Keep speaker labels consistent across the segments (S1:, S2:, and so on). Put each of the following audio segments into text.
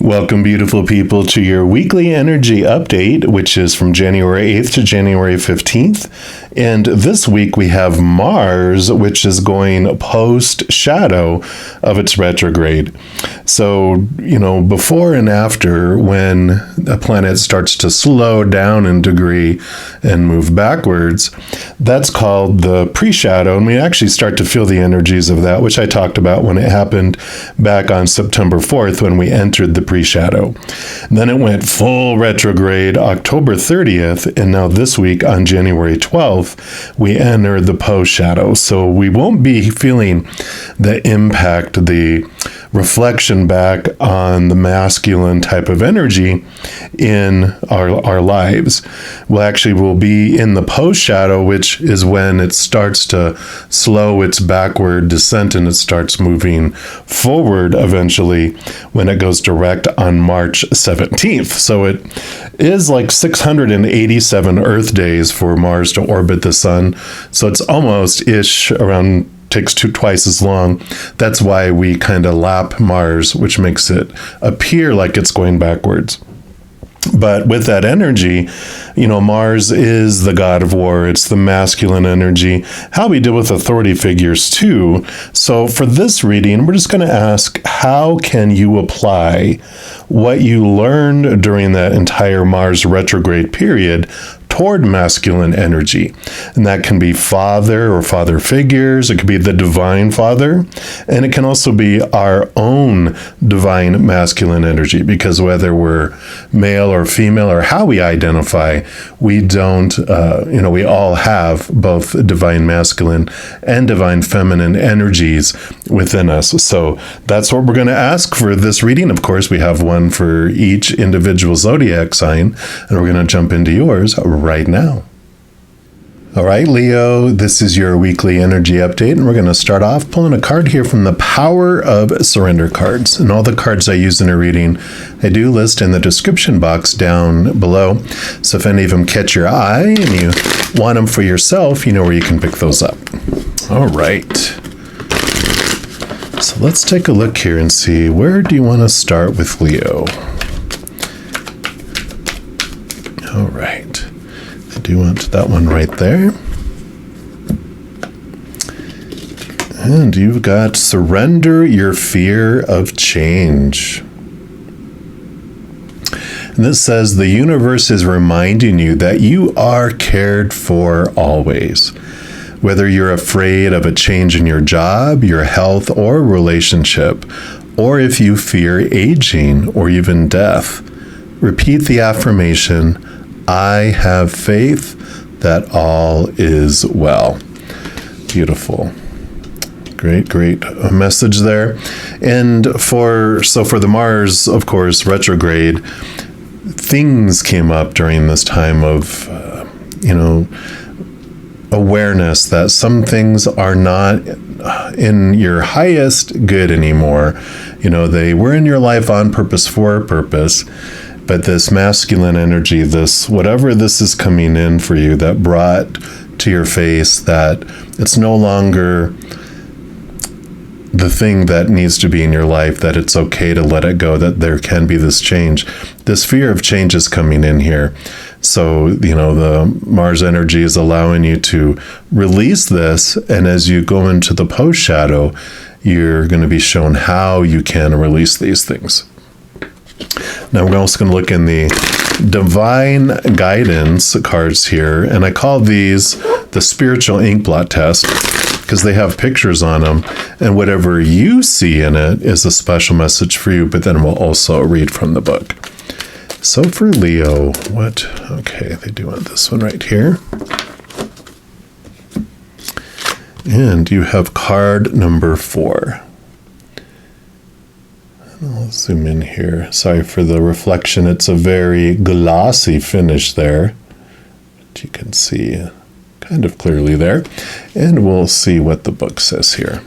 S1: Welcome, beautiful people, to your weekly energy update, which is from January 8th to January 15th. And this week we have Mars, which is going post-shadow of its retrograde. So, before and after, when a planet starts to slow down in degree and move backwards, that's called the pre-shadow. And we actually start to feel the energies of that, which I talked about when it happened back on September 4th when we entered the pre-shadow. Then it went full retrograde October 30th, and now this week on January 12th, we enter the post-shadow. So we won't be feeling the impact, the reflection back on the masculine type of energy in our lives. We'll be in the post-shadow, which is when it starts to slow its backward descent and it starts moving forward eventually when it goes direct on March 17th. So it is like 687 Earth days for Mars to orbit the sun. So it's almost-ish around takes twice as long. That's why we kind of lap Mars, which makes it appear like it's going backwards. But with that energy, Mars is the god of war. It's the masculine energy. How we deal with authority figures too. So for this reading, we're just going to ask, how can you apply what you learned during that entire Mars retrograde period toward masculine energy? And that can be father or father figures. It could be the divine father. And it can also be our own divine masculine energy, because whether we're male or female or how we identify, we don't, we all have both divine masculine and divine feminine energies within us. So that's what we're going to ask for this reading. Of course, we have one for each individual zodiac sign, and we're going to jump into yours right now. All right, Leo, this is your weekly energy update, and we're going to start off pulling a card here from the Power of Surrender cards. And all the cards I use in a reading, I do list in the description box down below. So if any of them catch your eye and you want them for yourself, you know where you can pick those up. All right. So let's take a look here and see, where do you want to start with Leo? All right. I do want that one right there. And you've got surrender your fear of change. And this says the universe is reminding you that you are cared for always. Whether you're afraid of a change in your job, your health, or relationship, or if you fear aging or even death, repeat the affirmation, I have faith that all is well. Beautiful. Great message there. And for the Mars, of course, retrograde, things came up during this time of, awareness that some things are not in your highest good anymore. They were in your life on purpose for a purpose. But this masculine energy, whatever this is coming in for you, that brought to your face that it's no longer the thing that needs to be in your life, that it's okay to let it go, that there can be this change. This fear of change is coming in here. So, the Mars energy is allowing you to release this. And as you go into the post-shadow, you're going to be shown how you can release these things. Now we're also going to look in the Divine Guidance cards here, and I call these the Spiritual Ink Blot Test because they have pictures on them, and whatever you see in it is a special message for you, but then we'll also read from the book. So for Leo, they do want this one right here. And you have card number 4. I'll zoom in here. Sorry for the reflection. It's a very glossy finish there, but you can see kind of clearly there. And we'll see what the book says here.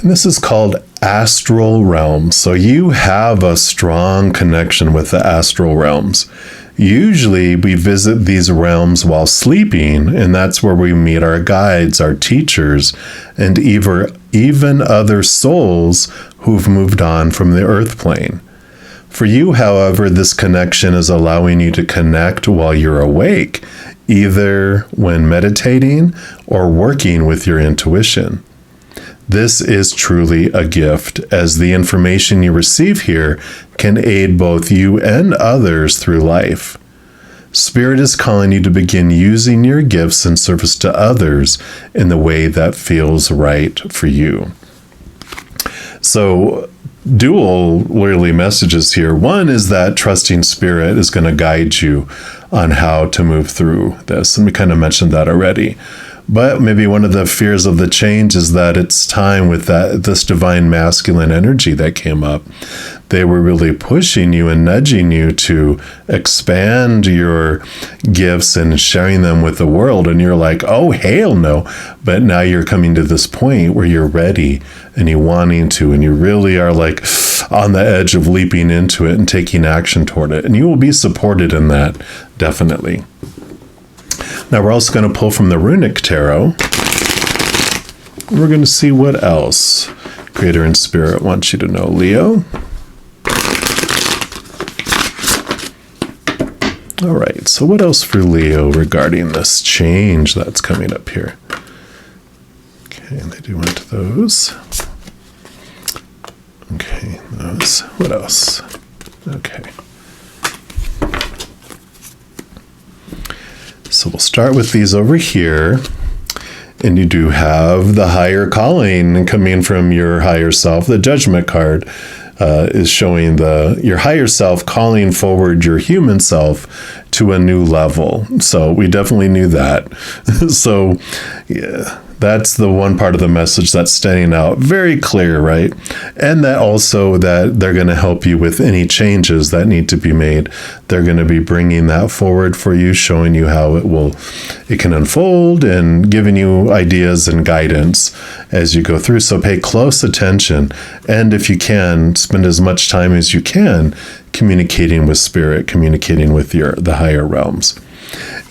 S1: And this is called Astral Realms. So you have a strong connection with the astral realms. Usually we visit these realms while sleeping, and that's where we meet our guides, our teachers, and even other souls who've moved on from the earth plane. For you, however, this connection is allowing you to connect while you're awake, either when meditating or working with your intuition. This is truly a gift, as the information you receive here can aid both you and others through life. Spirit is calling you to begin using your gifts in service to others in the way that feels right for you. So, dual really messages here. One is that trusting Spirit is going to guide you on how to move through this. And we kind of mentioned that already. But maybe one of the fears of the change is that it's time with this divine masculine energy that came up. They were really pushing you and nudging you to expand your gifts and sharing them with the world. And you're like, oh, hell no. But now you're coming to this point where you're ready and you're wanting to, and you really are like on the edge of leaping into it and taking action toward it. And you will be supported in that, definitely. Now we're also going to pull from the Runic Tarot. We're going to see what else Creator and Spirit wants you to know, Leo. All right, so what else for Leo regarding this change that's coming up here? Okay, and they do want those. Okay, those. What else? Okay. So we'll start with these over here. And you do have the higher calling coming from your higher self. The Judgment card is showing your higher self calling forward your human self to a new level. So we definitely knew that. So yeah, that's the one part of the message that's standing out very clear, right? And that also that they're going to help you with any changes that need to be made. They're going to be bringing that forward for you, showing you how it can unfold and giving you ideas and guidance as you go through. So pay close attention. And if you can, spend as much time as you can communicating with Spirit, communicating with the higher realms.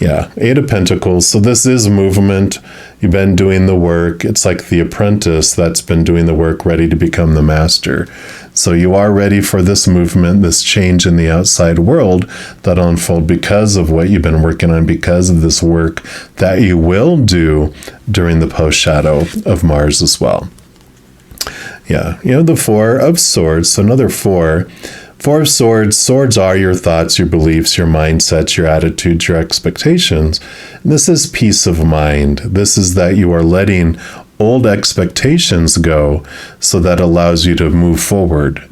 S1: Yeah, Eight of Pentacles. So this is movement. You've been doing the work. It's like the apprentice that's been doing the work, ready to become the master. So you are ready for this movement, this change in the outside world that'll unfold because of what you've been working on, because of this work that you will do during the post-shadow of Mars as well. Yeah, the Four of Swords. So another four. Four of Swords. Swords are your thoughts, your beliefs, your mindsets, your attitudes, your expectations. And this is peace of mind. This is that you are letting old expectations go, so that allows you to move forward.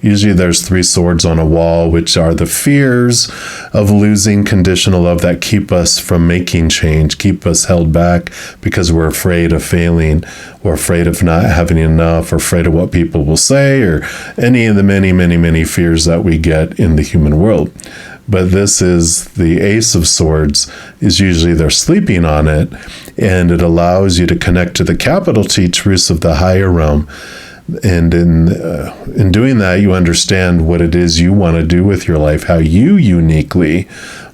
S1: Usually there's three swords on a wall, which are the fears of losing conditional love that keep us from making change, keep us held back because we're afraid of failing, or afraid of not having enough, or afraid of what people will say, or any of the many, many, many fears that we get in the human world. But this is the Ace of Swords, is usually they're sleeping on it, and it allows you to connect to the capital T truths of the higher realm. And in doing that, you understand what it is you want to do with your life, how you uniquely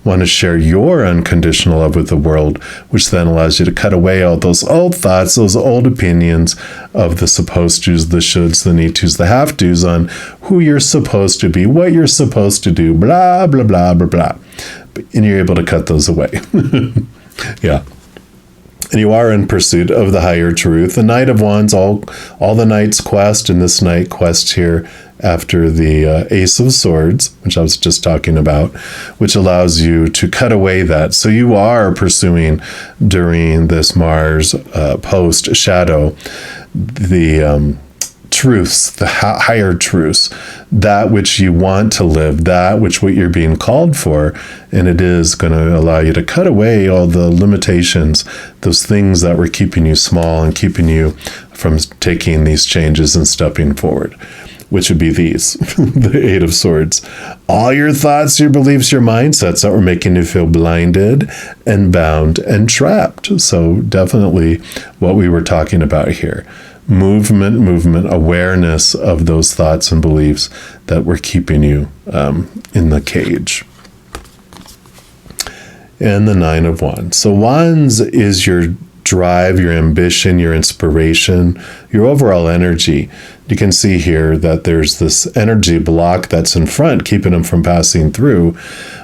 S1: want to share your unconditional love with the world, which then allows you to cut away all those old thoughts, those old opinions of the supposed tos, the shoulds, the need tos, the have tos on who you're supposed to be, what you're supposed to do, blah, blah, blah, blah, blah. And you're able to cut those away. Yeah. And you are in pursuit of the higher truth. The Knight of Wands, all the knights quest, and this knight quest here after the Ace of Swords, which I was just talking about, which allows you to cut away that. So you are pursuing during this Mars post-shadow the truths, the higher truths, that which you want to live, that which what you're being called for, and it is going to allow you to cut away all the limitations, those things that were keeping you small and keeping you from taking these changes and stepping forward, which would be these, the Eight of Swords. All your thoughts, your beliefs, your mindsets that were making you feel blinded and bound and trapped. So definitely what we were talking about here. Movement, awareness of those thoughts and beliefs that were keeping you in the cage. and the Nine of Wands. So Wands is your drive, your ambition, your inspiration, your overall energy. You can see here that there's this energy block that's in front, keeping them from passing through.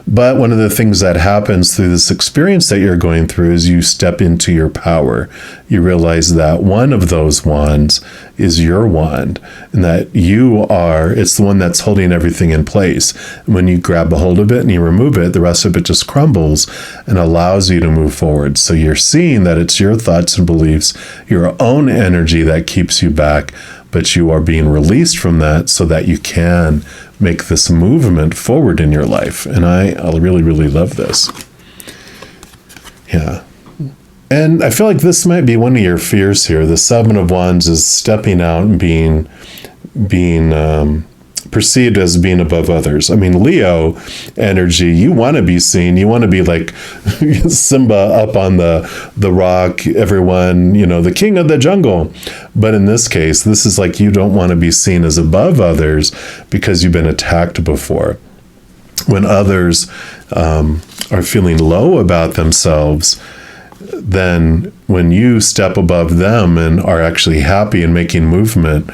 S1: But one of the things that happens through this experience that you're going through is you step into your power. You realize that one of those wands is your wand, and that it's the one that's holding everything in place. And when you grab a hold of it and you remove it, the rest of it just crumbles and allows you to move forward. So you're seeing that it's your thoughts and beliefs, your own energy that keeps you back, but you are being released from that so that you can make this movement forward in your life. And I really, really love this. Yeah. And I feel like this might be one of your fears here. The Seven of Wands is stepping out and being perceived as being above others. I mean, Leo energy, you want to be seen. You want to be like Simba up on the rock, everyone, the king of the jungle. But in this case, this is like you don't want to be seen as above others because you've been attacked before. When others are feeling low about themselves, then when you step above them and are actually happy and making movement,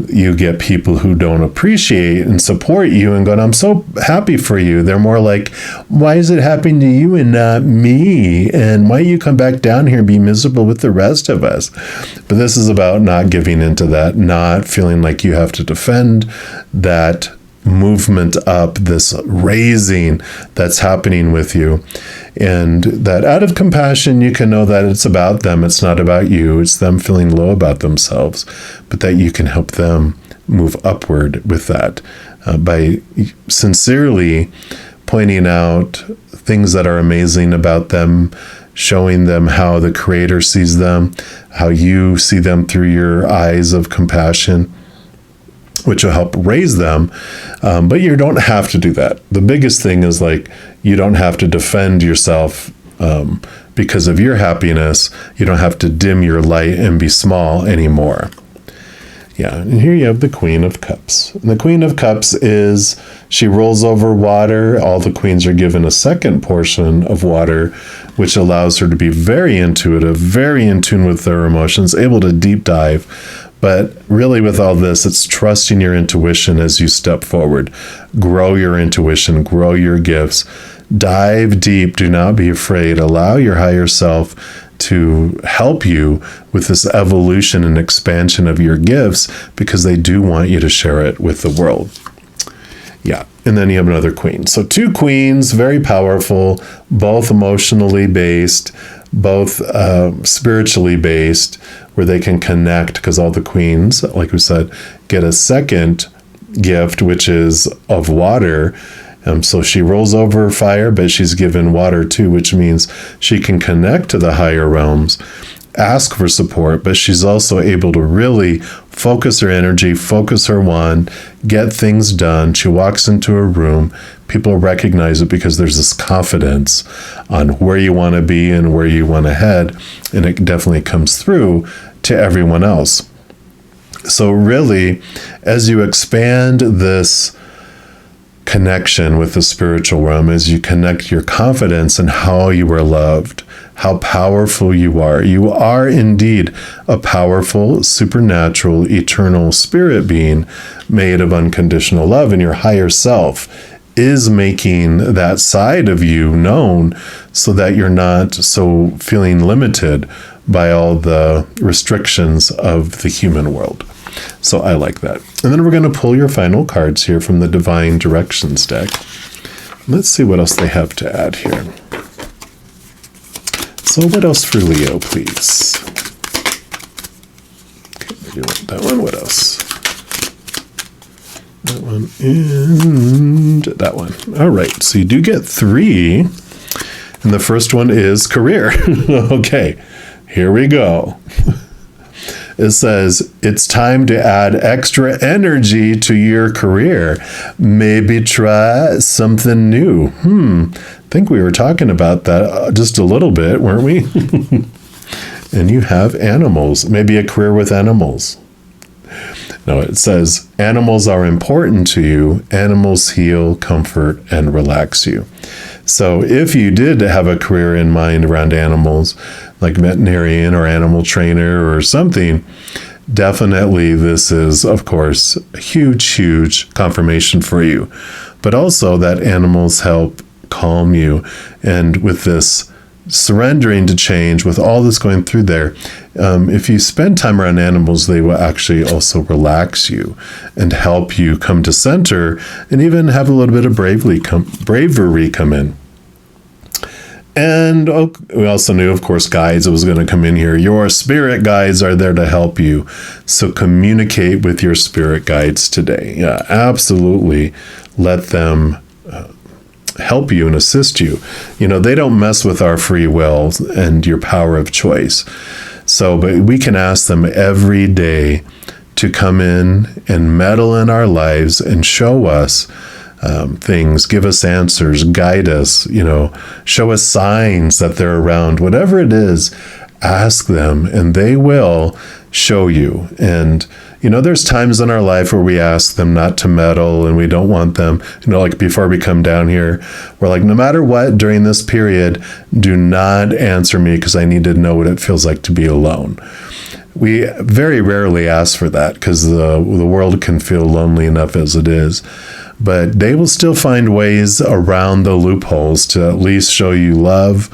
S1: you get people who don't appreciate and support you and go, I'm so happy for you. They're more like, why is it happening to you and not me? And why you come back down here and be miserable with the rest of us? But this is about not giving into that, not feeling like you have to defend that movement up, this raising that's happening with you. And that out of compassion, you can know that it's about them. It's not about you. It's them feeling low about themselves, but that you can help them move upward with that by sincerely pointing out things that are amazing about them, showing them how the Creator sees them, how you see them through your eyes of compassion, which will help raise them. But you don't have to do that. The biggest thing is you don't have to defend yourself because of your happiness. You don't have to dim your light and be small anymore. Yeah, and here you have the Queen of Cups. And the Queen of Cups she rolls over water. All the queens are given a second portion of water, which allows her to be very intuitive, very in tune with their emotions, able to deep dive. But really with all this, it's trusting your intuition as you step forward. Grow your intuition, grow your gifts. Dive deep, do not be afraid. Allow your higher self to help you with this evolution and expansion of your gifts because they do want you to share it with the world. Yeah, and then you have another queen. So two queens, very powerful, both emotionally based, both spiritually based, where they can connect because all the queens, like we said, get a second gift, which is of water. So she rolls over fire, but she's given water too, which means she can connect to the higher realms, ask for support, but she's also able to really focus her energy, focus her wand, get things done. She walks into a room, people recognize it because there's this confidence on where you want to be and where you want to head, and it definitely comes through to everyone else. So really, as you expand this connection with the spiritual realm, as you connect your confidence in how you are loved, how powerful you are. You are indeed a powerful, supernatural, eternal spirit being made of unconditional love, and your higher self is making that side of you known so that you're not so feeling limited by all the restrictions of the human world. So I like that. And then we're going to pull your final cards here from the Divine Directions deck. Let's see what else they have to add here. So what else for Leo, please? Okay, maybe want that one. What else? That one and that one. All right, so you do get 3. And the first one is career. Okay, here we go. It says, it's time to add extra energy to your career. Maybe try something new. I think we were talking about that just a little bit, weren't we? And you have animals. Maybe a career with animals. No, it says, animals are important to you. Animals heal, comfort, and relax you. So if you did have a career in mind around animals, like veterinarian or animal trainer or something, definitely this is, of course, a huge, huge confirmation for you. But also that animals help calm you. And with this surrendering to change, with all this going through there, if you spend time around animals, they will actually also relax you and help you come to center, and even have a little bit of bravery come in. And we also knew, of course, guides was going to come in here. Your spirit guides are there to help you. So communicate with your spirit guides today. Yeah, absolutely. Let them help you and assist you. You know, they don't mess with our free will and your power of choice. So, but we can ask them every day to come in and meddle in our lives and show us things, give us answers, guide us, show us signs that they're around. Whatever it is, ask them and they will show you. And, there's times in our life where we ask them not to meddle and we don't want them, like before we come down here, we're like, no matter what, during this period, do not answer me because I need to know what it feels like to be alone. We very rarely ask for that because the world can feel lonely enough as it is. But they will still find ways around the loopholes to at least show you love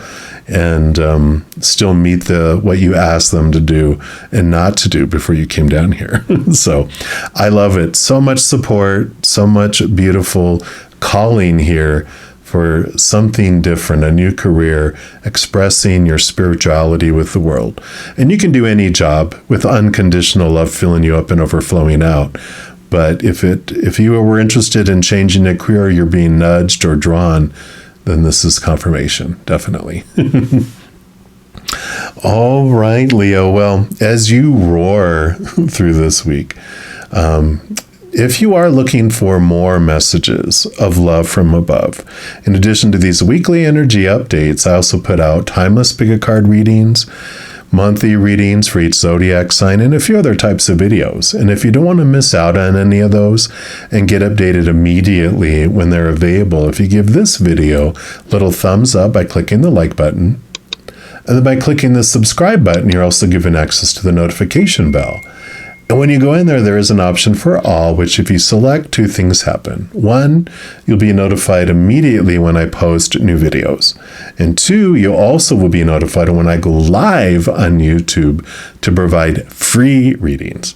S1: and still meet what you asked them to do and not to do before you came down here. So I love it. So much support, so much beautiful calling here for something different, a new career, expressing your spirituality with the world. And you can do any job with unconditional love filling you up and overflowing out. But if you were interested in changing a career, you're being nudged or drawn, then this is confirmation, definitely. All right, Leo. Well, as you roar through this week, if you are looking for more messages of love from above, in addition to these weekly energy updates, I also put out timeless pick a card readings, monthly readings for each zodiac sign, and a few other types of videos. And if you don't want to miss out on any of those and get updated immediately when they're available, if you give this video a little thumbs up by clicking the like button, and then by clicking the subscribe button, you're also given access to the notification bell. And when you go in there, there is an option for all, which if you select, two things happen. One, you'll be notified immediately when I post new videos. And two, you also will be notified when I go live on YouTube to provide free readings.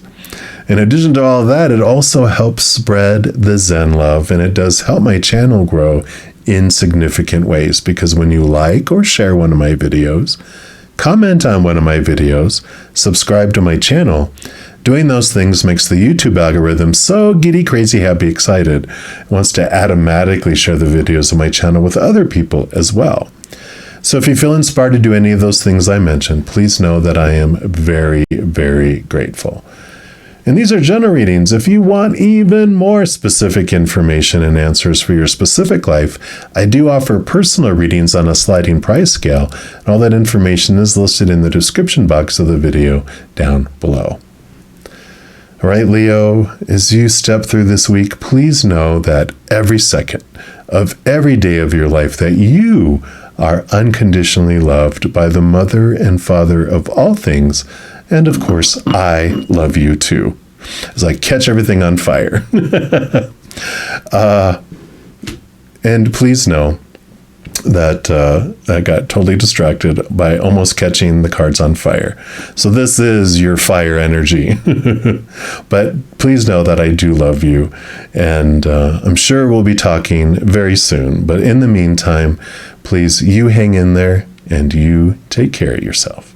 S1: In addition to all of that, it also helps spread the Zen love, and it does help my channel grow in significant ways, because when you like or share one of my videos, comment on one of my videos, subscribe to my channel, doing those things makes the YouTube algorithm so giddy, crazy, happy, excited. It wants to automatically share the videos of my channel with other people as well. So if you feel inspired to do any of those things I mentioned, please know that I am very, very grateful. And these are general readings. If you want even more specific information and answers for your specific life, I do offer personal readings on a sliding price scale. And all that information is listed in the description box of the video down below. All right, Leo, as you step through this week, please know that every second of every day of your life that you are unconditionally loved by the Mother and Father of all things. And of course, I love you too, as I catch everything on fire. And please know that I got totally distracted by almost catching the cards on fire. So this is your fire energy. But please know that I do love you. And I'm sure we'll be talking very soon. But in the meantime, please, you hang in there and you take care of yourself.